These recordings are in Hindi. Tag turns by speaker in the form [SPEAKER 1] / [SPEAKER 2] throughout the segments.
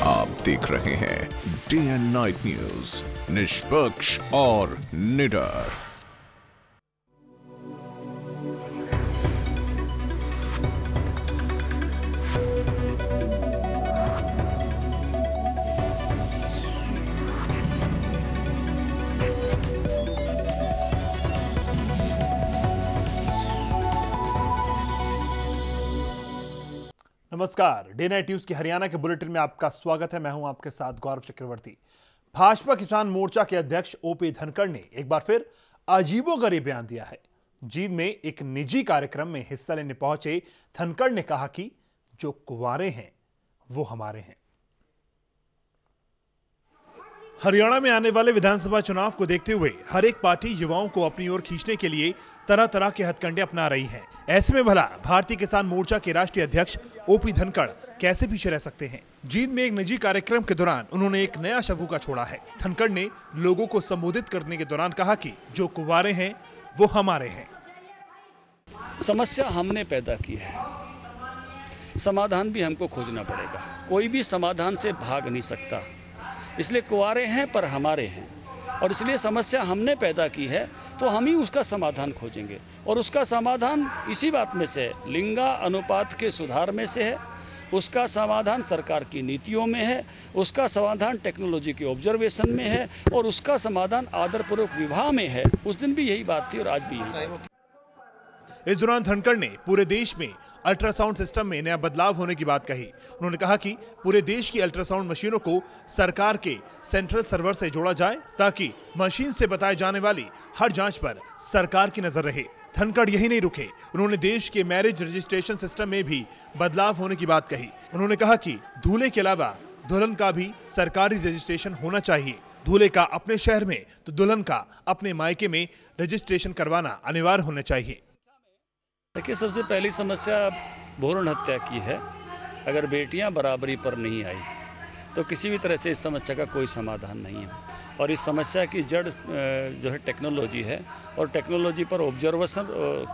[SPEAKER 1] आप देख रहे हैं डे एंड नाइट न्यूज, निष्पक्ष और निडर।
[SPEAKER 2] नमस्कार, डे नाइट न्यूज की हरियाणा के बुलेटिन में आपका स्वागत है। मैं हूं आपके साथ गौरव चक्रवर्ती। भाजपा किसान मोर्चा के अध्यक्ष ओपी धनखड़ ने एक बार फिर अजीबोगरीब बयान दिया है। जींद में एक निजी कार्यक्रम में हिस्सा लेने पहुंचे धनखड़ ने कहा कि जो कुंवारे हैं वो हमारे हैं। हरियाणा में आने वाले विधानसभा चुनाव को देखते हुए हर एक पार्टी युवाओं को अपनी ओर खींचने के लिए तरह तरह के हथकंडे अपना रही है। ऐसे में भला भारतीय किसान मोर्चा के राष्ट्रीय अध्यक्ष ओपी धनखड़ कैसे पीछे रह सकते हैं। जींद में एक निजी कार्यक्रम के दौरान उन्होंने एक नया शबूका छोड़ा है। धनखड़ ने लोगों को संबोधित करने के दौरान कहा कि जो कुंवारे हैं वो हमारे हैं।
[SPEAKER 3] समस्या हमने पैदा की है, समाधान भी हमको खोजना पड़ेगा। कोई भी समाधान से भाग नहीं सकता, इसलिए कुंवारे हैं पर हमारे हैं, और इसलिए समस्या हमने पैदा की है तो हम ही उसका समाधान खोजेंगे। और उसका समाधान इसी बात में से है, लिंगा अनुपात के सुधार में से है, उसका समाधान सरकार की नीतियों में है, उसका समाधान टेक्नोलॉजी के ऑब्जर्वेशन में है, और उसका समाधान आदरपूर्वक विवाह में है। उस दिन भी यही बात थी और आज भी यही।
[SPEAKER 2] इस दौरान धनखड़ ने पूरे देश में अल्ट्रासाउंड सिस्टम में नया बदलाव होने की बात कही। उन्होंने कहा कि पूरे देश की अल्ट्रासाउंड मशीनों को सरकार के सेंट्रल सर्वर से जोड़ा जाए ताकि मशीन से बताए जाने वाली हर जांच पर सरकार की नजर रहे। धनखड़ यही नहीं रुके, उन्होंने देश के मैरिज रजिस्ट्रेशन सिस्टम में भी बदलाव होने की बात कही। उन्होंने कहा कि दूल्हे के अलावा दुल्हन का भी सरकारी रजिस्ट्रेशन होना चाहिए। दूल्हे का अपने शहर में तो दुल्हन का अपने मायके में रजिस्ट्रेशन करवाना अनिवार्य होना चाहिए।
[SPEAKER 3] देखिए, सबसे पहली समस्या भ्रूण हत्या की है। अगर बेटियां बराबरी पर नहीं आई तो किसी भी तरह से इस समस्या का कोई समाधान नहीं है। और इस समस्या की जड़ जो है टेक्नोलॉजी है, और टेक्नोलॉजी पर ऑब्जर्वेशन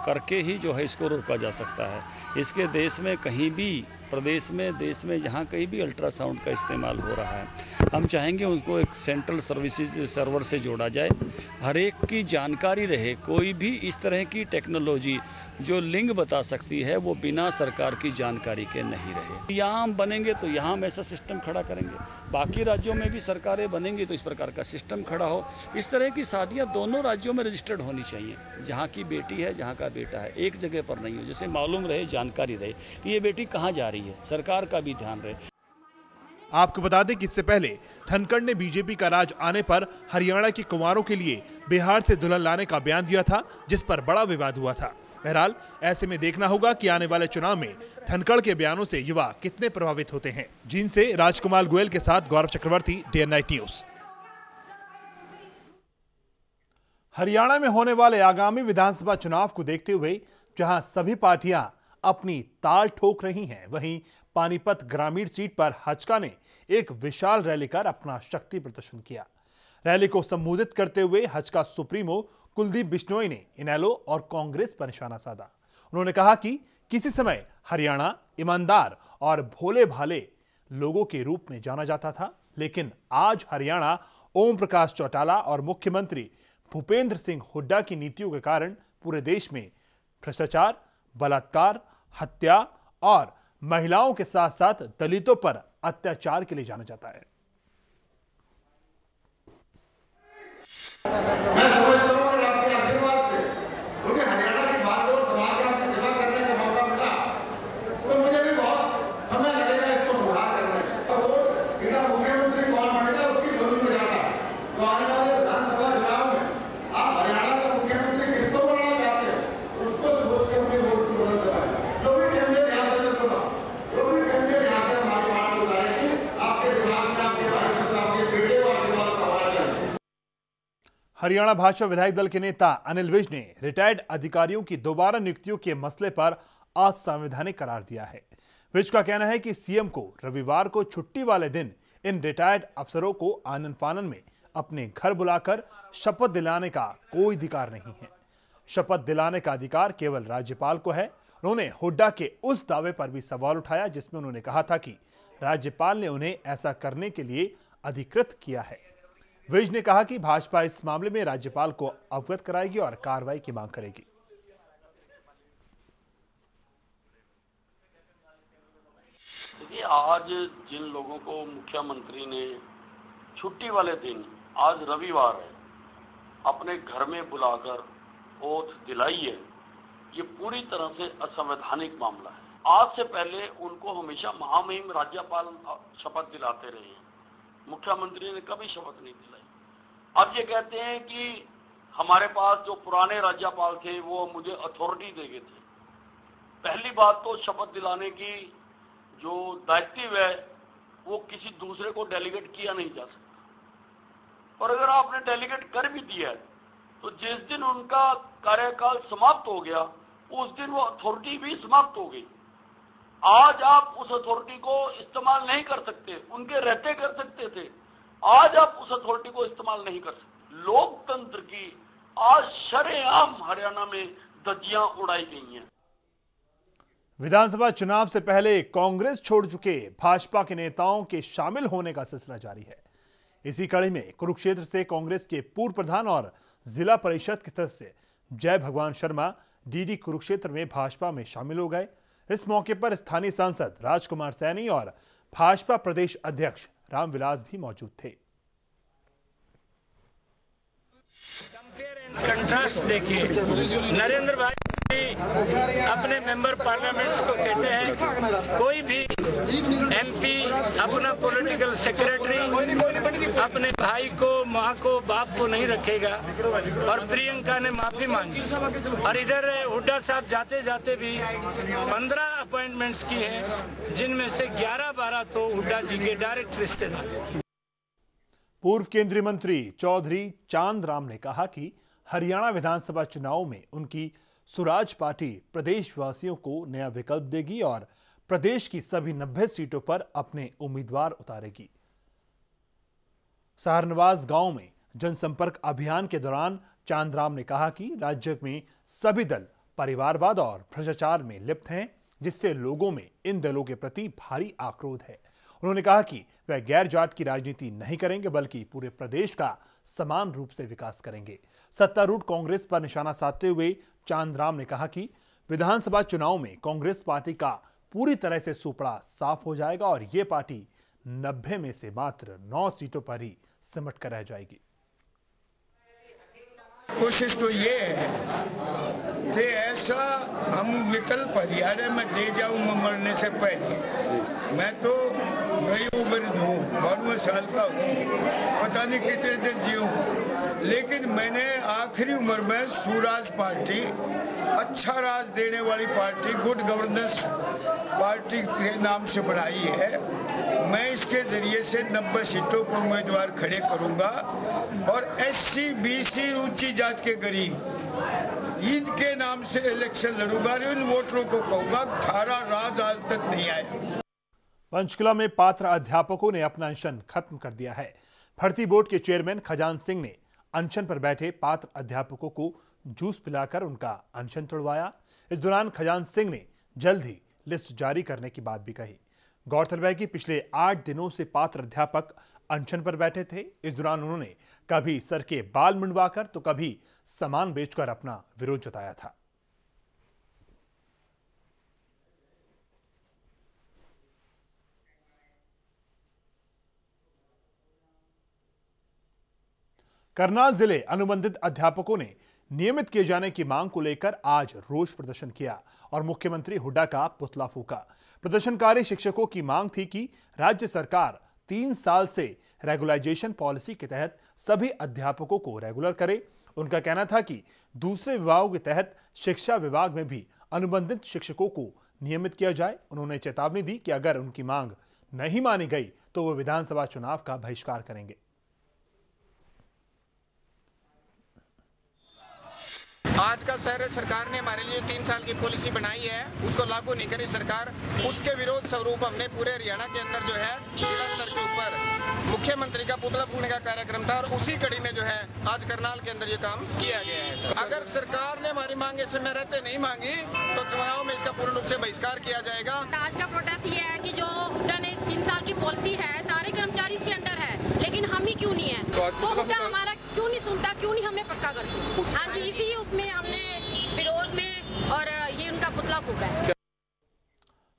[SPEAKER 3] करके ही जो है इसको रोका जा सकता है। इसके देश में कहीं भी, प्रदेश में, देश में जहाँ कहीं भी अल्ट्रासाउंड का इस्तेमाल हो रहा है, हम चाहेंगे उनको एक सेंट्रल सर्विसेज सर्वर से जोड़ा जाए, हर एक की जानकारी रहे। कोई भी इस तरह की टेक्नोलॉजी जो लिंग बता सकती है वो बिना सरकार की जानकारी के नहीं रहे। यहाँ हम बनेंगे तो यहाँ हम ऐसा सिस्टम खड़ा करेंगे, बाकी राज्यों में भी सरकारें बनेंगी तो इस प्रकार का सिस्टम खड़ा हो। इस तरह की शादियाँ दोनों राज्यों में रजिस्टर्ड होनी चाहिए, जहाँ की बेटी है, जहाँ का बेटा है, एक जगह पर नहीं हो, जिससे मालूम रहे, जानकारी रहे कि ये बेटी कहाँ जा रही है, सरकार का भी ध्यान रहे।
[SPEAKER 2] आपको बता दें कि इससे पहले धनखड़ ने बीजेपी का राज आने पर हरियाणा के कुंवारों के लिए बिहार से दुल्हन लाने का बयान दिया था, जिस पर बड़ा विवाद हुआ था। बहरहाल ऐसे में देखना होगा कि आने वाले चुनाव में धनखड़ के बयानों से युवा कितने प्रभावित होते हैं। जींद से राजकुमार गोयल के साथ Gaurav Chakravarti, day and night news. Haryana में होने वाले आगामी विधानसभा चुनाव को देखते हुए जहां सभी पार्टियां अपनी ताल ठोक रही हैं, वहीं पानीपत ग्रामीण सीट पर हचका ने एक विशाल रैली कर अपना शक्ति प्रदर्शन किया। रैली को संबोधित करते हुए हचका सुप्रीमो कुलदीप बिश्नोई ने इनेलो और कांग्रेस पर निशाना साधा। उन्होंने कहा कि किसी समय हरियाणा ईमानदार और भोले भाले लोगों के रूप में जाना जाता था, लेकिन आज हरियाणा ओम प्रकाश चौटाला और मुख्यमंत्री भूपेंद्र सिंह हुड्डा की नीतियों के कारण पूरे देश में भ्रष्टाचार, बलात्कार, हत्या और महिलाओं के साथ साथ दलितों पर अत्याचार के लिए जाना जाता है।
[SPEAKER 4] मैं समझता हूं कि आपके आशीर्वाद से मुझे हरियाणा की बात और समाज का सेवा करने का मौका मिला, तो मुझे भी बहुत समय लगेगा इसको सुधार करने में। और इधर मुख्यमंत्री कौन बनेगा उसकी जरूरत नहीं जाता। तो आने वाले विधानसभा चुनाव में आप हरियाणा का मुख्यमंत्री किसको बनाना चाहते हो उसको सोच के अपने वोट की मदद कराएं। जो भी कैंडिडेट यहाँ से चुना, जो भी कैंडिडेट यहाँ से हमारी बात बताएगी, आपके दिमाग में आपके भाई से आपके बेटे को आशीर्वाद का आवाज आएगी।
[SPEAKER 2] हरियाणा भाजपा विधायक दल के नेता अनिल विज ने रिटायर्ड अधिकारियों की दोबारा नियुक्तियों के मसले पर असंवैधानिक करार दिया है। विज का कहना है कि सीएम को रविवार को छुट्टी वाले दिन इन रिटायर्ड अफसरों को आनन फानन में अपने घर बुलाकर शपथ दिलाने का कोई अधिकार नहीं है। शपथ दिलाने का अधिकार केवल राज्यपाल को है। उन्होंने हुड्डा के उस दावे पर भी सवाल उठाया जिसमें उन्होंने कहा था कि राज्यपाल ने उन्हें ऐसा करने के लिए अधिकृत किया है। विज ने कहा कि भाजपा इस मामले में राज्यपाल को अवगत कराएगी और कार्रवाई की मांग करेगी।
[SPEAKER 5] देखिए, आज जिन लोगों को मुख्यमंत्री ने छुट्टी वाले दिन, आज रविवार है, अपने घर में बुलाकर ओथ दिलाई है, ये पूरी तरह से असंवैधानिक मामला है। आज से पहले उनको हमेशा महामहिम राज्यपाल शपथ दिलाते रहे हैं, मुख्यमंत्री ने कभी शपथ नहीं दिलाई। अब ये कहते हैं कि हमारे पास जो पुराने राज्यपाल थे वो मुझे अथॉरिटी दे गए थे। पहली बात तो शपथ दिलाने की जो दायित्व है वो किसी दूसरे को डेलीगेट किया नहीं जा सकता, और अगर आपने डेलीगेट कर भी दिया है तो जिस दिन उनका कार्यकाल समाप्त हो गया उस दिन वो अथॉरिटी भी समाप्त हो गई। आज आप उस अथॉरिटी को इस्तेमाल नहीं कर सकते, उनके रहते कर सकते थे, आज आप उस अथॉरिटी को इस्तेमाल नहीं कर सकते। लोकतंत्र की आज शरेआम हरियाणा में धज्जियां उड़ाई गई हैं।
[SPEAKER 2] विधानसभा चुनाव से पहले कांग्रेस छोड़ चुके भाजपा के नेताओं के शामिल होने का सिलसिला जारी है। इसी कड़ी में कुरुक्षेत्र से कांग्रेस के पूर्व प्रधान और जिला परिषद के सदस्य जय भगवान शर्मा डीडी कुरुक्षेत्र में भाजपा में शामिल हो गए। इस मौके पर स्थानीय सांसद राजकुमार सैनी और भाजपा प्रदेश अध्यक्ष रामविलास भी मौजूद थे।
[SPEAKER 6] कंट्रास्ट देखिए, नरेंद्र भाई अपने मेंबर पार्लियामेंट्स को कहते हैं कोई भी एमपी अपना पॉलिटिकल सेक्रेटरी अपने भाई को, माँ को, बाप को नहीं रखेगा, और प्रियंका ने माफी मांगी। और इधर हुड्डा साहब जाते जाते भी 15 अपॉइंटमेंट्स की हैं, जिनमें से 11-12 तो हुड्डा जी के डायरेक्ट रिश्तेदार।
[SPEAKER 2] पूर्व केंद्रीय मंत्री चौधरी चांद राम ने कहा कि हरियाणा विधानसभा चुनाव में उनकी स्वराज पार्टी प्रदेशवासियों को नया विकल्प देगी और प्रदेश की सभी 90 सीटों पर अपने उम्मीदवार उतारेगी। सहारनवास गांव में जनसंपर्क अभियान के दौरान चांदराम ने कहा कि राज्य में सभी दल परिवारवाद और भ्रष्टाचार में लिप्त हैं, जिससे लोगों में इन दलों के प्रति भारी आक्रोश है। उन्होंने कहा कि वह गैर जाट की राजनीति नहीं करेंगे, बल्कि पूरे प्रदेश का समान रूप से विकास करेंगे। सत्तारूढ़ कांग्रेस पर निशाना साधते हुए चांदराम ने कहा कि विधानसभा चुनाव में कांग्रेस पार्टी का पूरी तरह से सुपड़ा साफ हो जाएगा और ये पार्टी 90 में से मात्र 9 सीटों पर ही सिमट कर रह जाएगी।
[SPEAKER 7] कोशिश तो ये है कि ऐसा हम विकल्प हरियाणा में दे जाऊं मैं मरने से पहले। मैं तो वही उम्र हूँ, 92 साल का हूँ, पता नहीं कितने दिन जीऊं, लेकिन मैंने आखिरी उम्र में स्वराज पार्टी, अच्छा राज देने वाली पार्टी, गुड गवर्नेंस पार्टी के नाम से बनाई है। मैं इसके जरिए से 90 सीटों पर उम्मीदवार खड़े करूंगा और SC, BC, ऊंची जात के गरीब इनके नाम से इलेक्शन लड़ूंगा। इन वोटरों को कहूंगा थारा राज आज तक नहीं आया।
[SPEAKER 2] पंचकुला में पात्र अध्यापकों ने अपना अनशन खत्म कर दिया है। भर्ती बोर्ड के चेयरमैन खजान सिंह ने अनशन पर बैठे पात्र अध्यापकों को जूस पिलाकर उनका अनशन तोड़वाया। इस दौरान खजान सिंह ने जल्द ही लिस्ट जारी करने की बात भी कही। गौरतलब है कि पिछले 8 दिनों से पात्र अध्यापक अनशन पर बैठे थे। इस दौरान उन्होंने कभी सर के बाल मुंडवाकर तो कभी सामान बेचकर अपना विरोध जताया था। करनाल जिले अनुबंधित अध्यापकों ने नियमित किए जाने की मांग को लेकर आज रोष प्रदर्शन किया और मुख्यमंत्री हुड्डा का पुतला फूंका। प्रदर्शनकारी शिक्षकों की मांग थी कि राज्य सरकार 3 साल से रेगुलराइजेशन पॉलिसी के तहत सभी अध्यापकों को रेगुलर करे। उनका कहना था कि दूसरे विभागों के तहत शिक्षा विभाग में भी अनुबंधित शिक्षकों को नियमित किया जाए। उन्होंने चेतावनी दी कि अगर उनकी मांग नहीं मानी गई तो वो विधानसभा चुनाव का बहिष्कार करेंगे।
[SPEAKER 8] आज का शहर सरकार ने हमारे लिए 3 साल की पॉलिसी बनाई है, उसको लागू नहीं करी सरकार। उसके विरोध स्वरूप हमने पूरे हरियाणा के अंदर जो है जिला स्तर के ऊपर मुख्यमंत्री का पुतला फूकने का कार्यक्रम था और उसी कड़ी में जो है आज करनाल के अंदर ये काम किया गया है। अगर सरकार ने हमारी मांगे समय रहते नहीं मांगी तो चुनाव में इसका पूर्ण रूप से बहिष्कार किया जाएगा।
[SPEAKER 9] आज का प्रोटेस्ट ये है कि जो 3 साल की पॉलिसी है सारे कर्मचारी इसके अंदर है, लेकिन हम ही क्यों नहीं है, तो उनका हमारा क्यों नहीं सुनता, क्यों नहीं हमें पक्का करते। हाँ जी, इसी उसमें हमने विरोध में और ये उनका पुतला फूका है।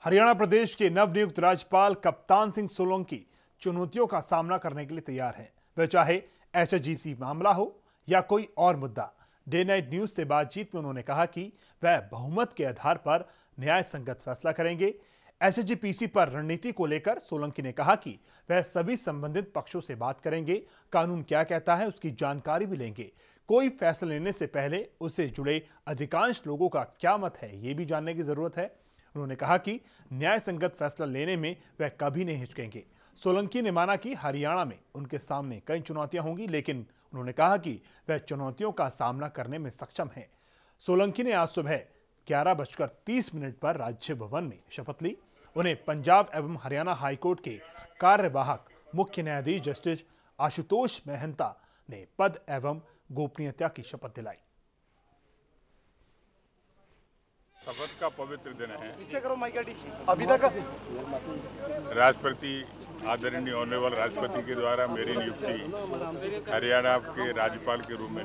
[SPEAKER 2] हरियाणा प्रदेश के नवनियुक्त राज्यपाल कप्तान सिंह सोलंकी चुनौतियों का सामना करने के लिए तैयार हैं, वह चाहे एसएचजीपीसी मामला हो या कोई और मुद्दा। डे नाइट न्यूज से बातचीत में उन्होंने कहा कि वह बहुमत के आधार पर न्याय संगत फैसला करेंगे। एसएचजीपीसी पर रणनीति को लेकर सोलंकी ने कहा कि वह सभी संबंधित पक्षों से बात करेंगे, कानून क्या कहता है उसकी जानकारी भी लेंगे। कोई फैसला लेने से पहले उससे जुड़े अधिकांश लोगों का क्या मत है ये भी जानने की जरूरत है। उन्होंने कहा कि न्याय संगत फैसला लेने में वह कभी नहीं हिचकेंगे। सोलंकी ने माना कि हरियाणा में उनके सामने कई चुनौतियां होंगी, लेकिन उन्होंने कहा कि वह चुनौतियों का सामना करने में सक्षम हैं। सोलंकी ने आज सुबह 11:30 पर राज्य भवन में शपथ ली। उन्हें पंजाब एवं हरियाणा हाईकोर्ट के कार्यवाहक मुख्य न्यायाधीश जस्टिस आशुतोष मेहता ने पद एवं गोपनीयता की शपथ दिलाई।
[SPEAKER 10] शपथ का पवित्र दिन है।
[SPEAKER 11] अभी तक
[SPEAKER 10] राष्ट्रपति आदरणीय ऑनरेबल राष्ट्रपति के द्वारा मेरी नियुक्ति हरियाणा के राज्यपाल के रूप में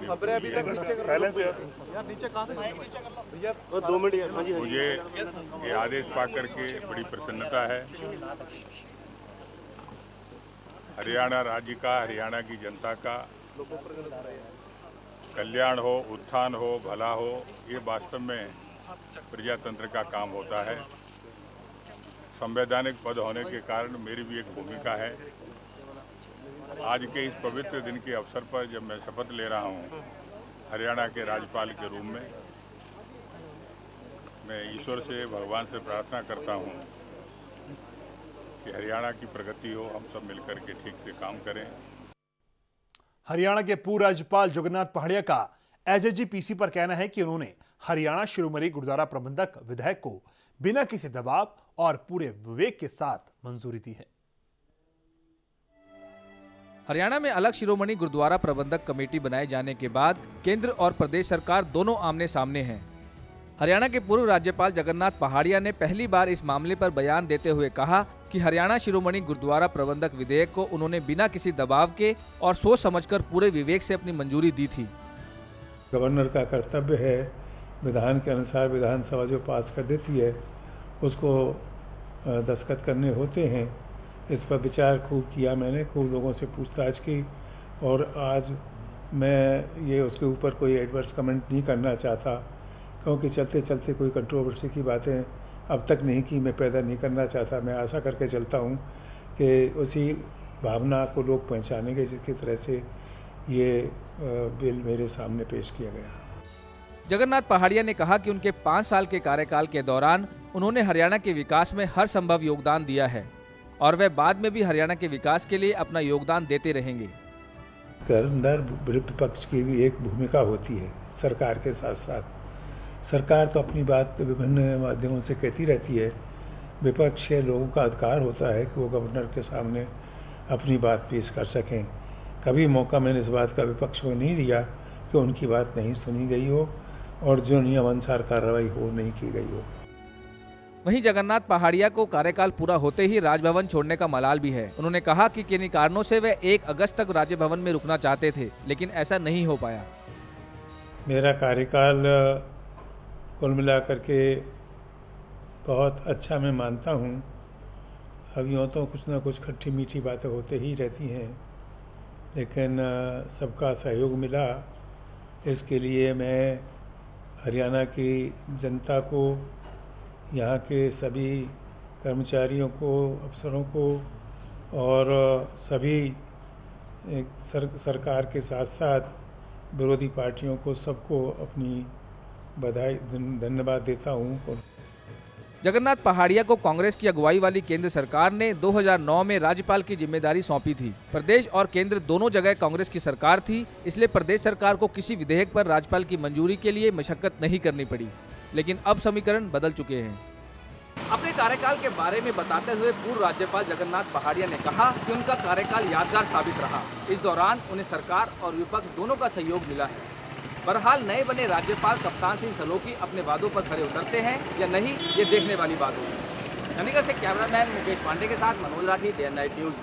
[SPEAKER 10] मुझे ये आदेश पाकर के बड़ी प्रसन्नता है। हरियाणा राज्य का, हरियाणा की जनता का कल्याण हो, उत्थान हो, भला हो, ये वास्तव में प्रजातंत्र का काम होता है। संवैधानिक पद होने के कारण मेरी भी एक भूमिका है। आज के इस पवित्र दिन के अवसर पर जब मैं शपथ ले रहा हूं हरियाणा के राज्यपाल के रूप में, मैं ईश्वर से, भगवान से प्रार्थना करता हूं कि हरियाणा की प्रगति हो, हम सब मिलकर के ठीक से काम करें।
[SPEAKER 2] हरियाणा के पूर्व राज्यपाल जगन्नाथ पहाड़िया का एसएचजीपीसी पर कहना है कि उन्होंने हरियाणा शिरोमणि गुरुद्वारा प्रबंधक विधेयक को बिना किसी दबाव और पूरे विवेक के साथ मंजूरी दी है।
[SPEAKER 12] हरियाणा में अलग शिरोमणि गुरुद्वारा प्रबंधक कमेटी बनाए जाने के बाद केंद्र और प्रदेश सरकार दोनों आमने सामने हैं। हरियाणा के पूर्व राज्यपाल जगन्नाथ पहाड़िया ने पहली बार इस मामले पर बयान देते हुए कहा कि हरियाणा शिरोमणि गुरुद्वारा प्रबंधक विधेयक को उन्होंने बिना किसी दबाव के और सोच समझकर पूरे विवेक से अपनी मंजूरी दी थी।
[SPEAKER 11] गवर्नर का कर्तव्य है, विधान के अनुसार विधानसभा जो पास कर देती है उसको दस्तखत करने होते हैं। इस पर विचार खूब किया मैंने, खूब लोगों से पूछताछ की और आज मैं ये उसके ऊपर कोई एडवर्स कमेंट नहीं करना चाहता, क्योंकि चलते चलते कोई कंट्रोवर्सी की बातें अब तक नहीं की, मैं पैदा नहीं करना चाहता। मैं आशा करके चलता हूँ कि उसी भावना को लोग पहचानेंगे जिसकी तरह से ये बिल मेरे सामने पेश किया गया।
[SPEAKER 12] जगन्नाथ पहाड़िया ने कहा कि उनके 5 साल के कार्यकाल के दौरान उन्होंने हरियाणा के विकास में हर संभव योगदान दिया है और वे बाद में भी हरियाणा के विकास के लिए अपना योगदान देते रहेंगे।
[SPEAKER 11] अंदर विपक्ष की भी एक भूमिका होती है सरकार के साथ साथ। सरकार तो अपनी बात विभिन्न माध्यमों से कहती रहती है, विपक्ष के लोगों का अधिकार होता है कि वो गवर्नर के सामने अपनी बात पेश कर सकें। कभी मौका मैंने इस बात का विपक्ष को नहीं दिया कि उनकी बात नहीं सुनी गई हो और जो नियम अनुसार कार्रवाई हो नहीं की गई हो।
[SPEAKER 12] वहीं जगन्नाथ पहाड़िया को कार्यकाल पूरा होते ही राजभवन छोड़ने का मलाल भी है। उन्होंने कहा कि किन्हीं कारणों से वे 1 अगस्त तक राजभवन में रुकना चाहते थे, लेकिन ऐसा नहीं हो पाया।
[SPEAKER 11] मेरा कार्यकाल कुल मिलाकर के बहुत अच्छा मैं मानता हूँ। अब यूँ तो कुछ ना कुछ खट्टी मीठी बातें होते ही रहती हैं, लेकिन सबका सहयोग मिला। इसके लिए मैं हरियाणा की जनता को, यहाँ के सभी कर्मचारियों को, अफसरों को और सभी सरकार के साथ साथ विरोधी पार्टियों को, सबको अपनी बधाई, धन्यवाद देता हूँ।
[SPEAKER 12] जगन्नाथ पहाड़िया को कांग्रेस की अगुवाई वाली केंद्र सरकार ने 2009 में राज्यपाल की जिम्मेदारी सौंपी थी। प्रदेश और केंद्र दोनों जगह कांग्रेस की सरकार थी, इसलिए प्रदेश सरकार को किसी विधेयक पर राज्यपाल की मंजूरी के लिए मशक्कत नहीं करनी पड़ी। लेकिन अब समीकरण बदल चुके हैं। अपने कार्यकाल के बारे में बताते हुए पूर्व राज्यपाल जगन्नाथ पहाड़िया ने कहा कि उनका कार्यकाल यादगार साबित रहा। इस दौरान उन्हें सरकार और विपक्ष दोनों का सहयोग मिला है। बहरहाल नए बने राज्यपाल कप्तान सिंह सलोकी अपने वादों पर खरे उतरते हैं या नहीं, ये देखने वाली बात होगी। चंडीगढ़ से कैमरामैन मुकेश पांडे के साथ Manoj Rathi, day and night news.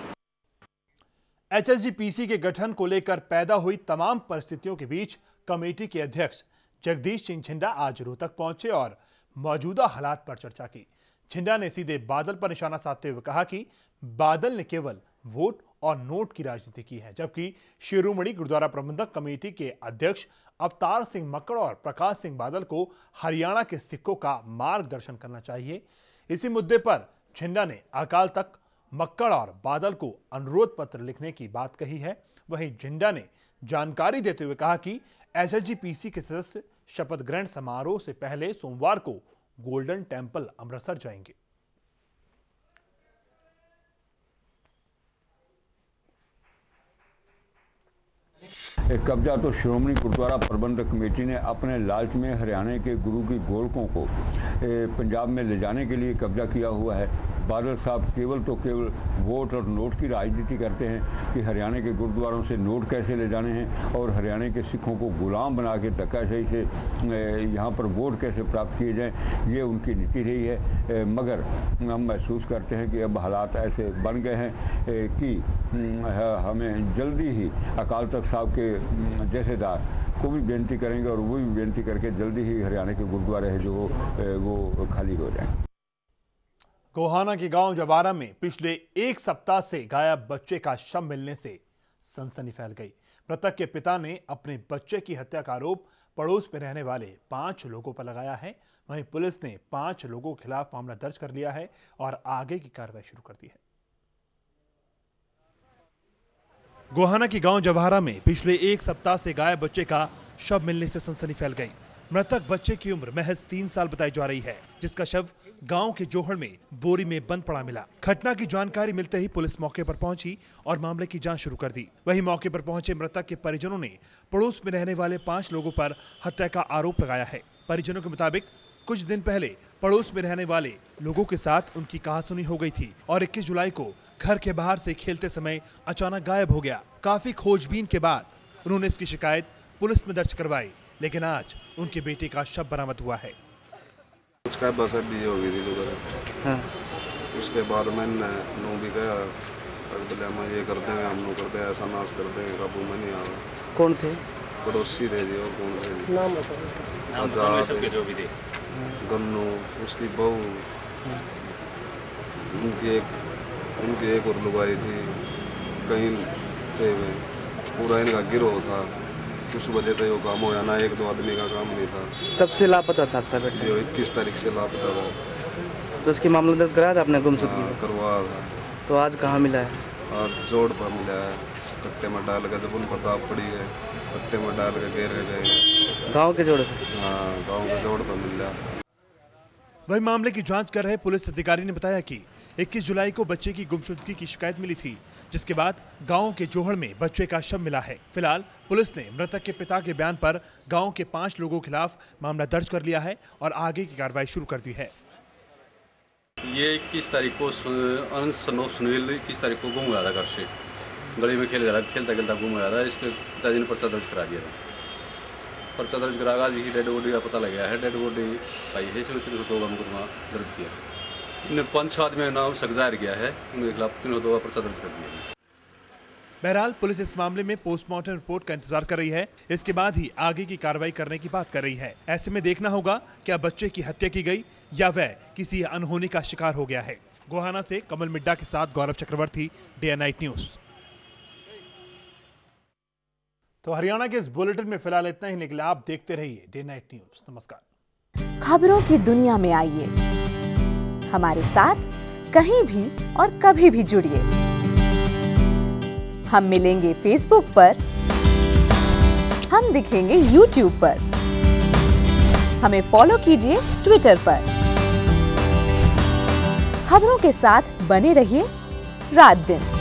[SPEAKER 2] HSGPC के गठन को लेकर पैदा हुई तमाम परिस्थितियों के बीच कमेटी के अध्यक्ष जगदीश सिंह झिंडा आज रोहतक पहुंचे और मौजूदा हालात पर चर्चा की। झिंडा ने सीधे बादल पर निशाना साधते हुए कहा कि बादल ने केवल वोट और नोट की राजनीति की है, जबकि शिरोमणि गुरुद्वारा प्रबंधक कमेटी के अध्यक्ष अवतार सिंह मक्कड़ और प्रकाश सिंह बादल को हरियाणा के सिखों का मार्गदर्शन करना चाहिए। इसी मुद्दे पर झिंडा ने अकाल तख्त मक्कड़ और बादल को अनुरोध पत्र लिखने की बात कही है। वहीं झिंडा ने जानकारी देते हुए कहा कि एचएसजीपीसी के सदस्य शपथ ग्रहण समारोह से पहले सोमवार को गोल्डन टेंपल अमृतसर जाएंगे।
[SPEAKER 13] एक कब्जा तो श्रोमणी गुरुद्वारा प्रबंधक कमेटी ने अपने लालच में हरियाणा के गुरु की गोलकों को पंजाब में ले जाने के लिए कब्जा किया हुआ है। बादल साहब केवल वोट और नोट की राजनीति करते हैं कि हरियाणा के गुरुद्वारों से नोट कैसे ले जाने हैं और हरियाणा के सिखों को गुलाम बना के धक्काशाही से यहाँ पर वोट कैसे प्राप्त किए जाएं, ये उनकी नीति रही है। मगर हम महसूस करते हैं कि अब हालात ऐसे बन गए हैं कि हमें जल्दी ही अकाल तख्त साहब के जथेदार को भी बेनती करेंगे और वो भी बेनती करके जल्दी ही हरियाणा के गुरुद्वारे हैं जो वो खाली हो जाएं।
[SPEAKER 2] गोहाना के गांव जवारा में पिछले एक सप्ताह से गायब बच्चे का शव मिलने से सनसनी फैल गई। मृतक के पिता ने अपने बच्चे की हत्या का आरोप पड़ोस में रहने वाले 5 लोगों पर लगाया है। वहीं पुलिस ने 5 लोगों के खिलाफ मामला दर्ज कर लिया है और आगे की कार्रवाई शुरू कर दी है। गोहाना के गांव जवाहरा में पिछले एक सप्ताह से गायब बच्चे का शव मिलने से सनसनी फैल गई। मृतक बच्चे की उम्र महज 3 साल बताई जा रही है, जिसका शव गांव के जोहड़ में बोरी में बंद पड़ा मिला। घटना की जानकारी मिलते ही पुलिस मौके पर पहुंची और मामले की जांच शुरू कर दी। वहीं मौके पर पहुंचे मृतक के परिजनों ने पड़ोस में रहने वाले 5 लोगों पर हत्या का आरोप लगाया है। परिजनों के मुताबिक कुछ दिन पहले पड़ोस में रहने वाले लोगों के साथ उनकी कहासुनी हो गई थी और 21 जुलाई को घर के बाहर से खेलते समय अचानक गायब हो गया। काफी खोजबीन के बाद उन्होंने इसकी शिकायत पुलिस में दर्ज करवाई, लेकिन आज उनके बेटे का शव बरामद हुआ है।
[SPEAKER 14] उसका बस दी हो गई थी हाँ। उसके बाद मैंने नो भी गया, हम ये कर देंगे, हम नो कर देंगे, ऐसा नाश कर देंगे, काबू में नहीं आया।
[SPEAKER 15] कौन थे?
[SPEAKER 14] पड़ोसी थे जी। और कौन थे?
[SPEAKER 15] नाम बताओ।
[SPEAKER 14] सबके जो भी थे। गन्नू, उसकी बहू, उनकी एक और लुगाई थी, कहीं थे पूरा इनका गिरोह था। उस वजह से वो काम होया ना, 1-2 आदमी का काम नहीं था।
[SPEAKER 15] कब से लापता था आपका बेटा?
[SPEAKER 14] 21 तारीख से लापता था।
[SPEAKER 15] तो उसकी मामला दर्ज कराया था आपने गुमशुदगी का?
[SPEAKER 14] करवा था।
[SPEAKER 15] तो आज कहाँ मिला है?
[SPEAKER 14] आज जोड़ पर मिला है, कट्टे में डाल के, जब उन प्रताप पड़ी है कट्टे में डाल के घेर गए।
[SPEAKER 15] गाँव के जोड़?
[SPEAKER 14] हाँ, गाँव के जोड़ पर मिल गया।
[SPEAKER 2] वही मामले की जांच कर रहे पुलिस अधिकारी ने बताया कि 21 जुलाई को बच्चे की गुमशुदगी की शिकायत मिली थी, जिसके बाद गांव के जोहड़ में बच्चे का शव मिला है। फिलहाल पुलिस ने मृतक के पिता के बयान पर गांव के 5 लोगों के खिलाफ मामला दर्ज कर लिया है और आगे की कार्रवाई शुरू कर दी है।
[SPEAKER 16] ये 21 तारीख को सुनील 21 तारीख को गुम गया था, घर से गली में खेल रहा था, खेलता खेलता गुम गया था। इसके पिताजी ने पर्चा दर्ज करा दिया था। पर्चा दर्ज करा आज की डेड बॉडी का पता लग गया है। डेड बॉडी आई है, इसमें 302 का मुकदमा दर्ज किया। इन्हें 5 आदमी का नाम शक जाहिर किया है, उनके खिलाफ 302 का पर्चा दर्ज कर दिया है।
[SPEAKER 2] बहरहाल पुलिस इस मामले में पोस्टमार्टम रिपोर्ट का इंतजार कर रही है। इसके बाद ही आगे की कार्रवाई करने की बात कर रही है। ऐसे में देखना होगा क्या बच्चे की हत्या की गई या वह किसी अनहोनी का शिकार हो गया है। गोहाना से कमल मिड्डा के साथ Gaurav Chakravarti, day and night news. तो हरियाणा के इस बुलेटिन में फिलहाल इतना ही, निकले आप देखते रहिए डे नाइट न्यूज। नमस्कार।
[SPEAKER 17] खबरों की दुनिया में आइए, हमारे साथ कहीं भी और कभी भी जुड़िए। हम मिलेंगे फेसबुक पर, हम दिखेंगे यूट्यूब पर, हमें फॉलो कीजिए ट्विटर पर। खबरों के साथ बने रहिए रात दिन।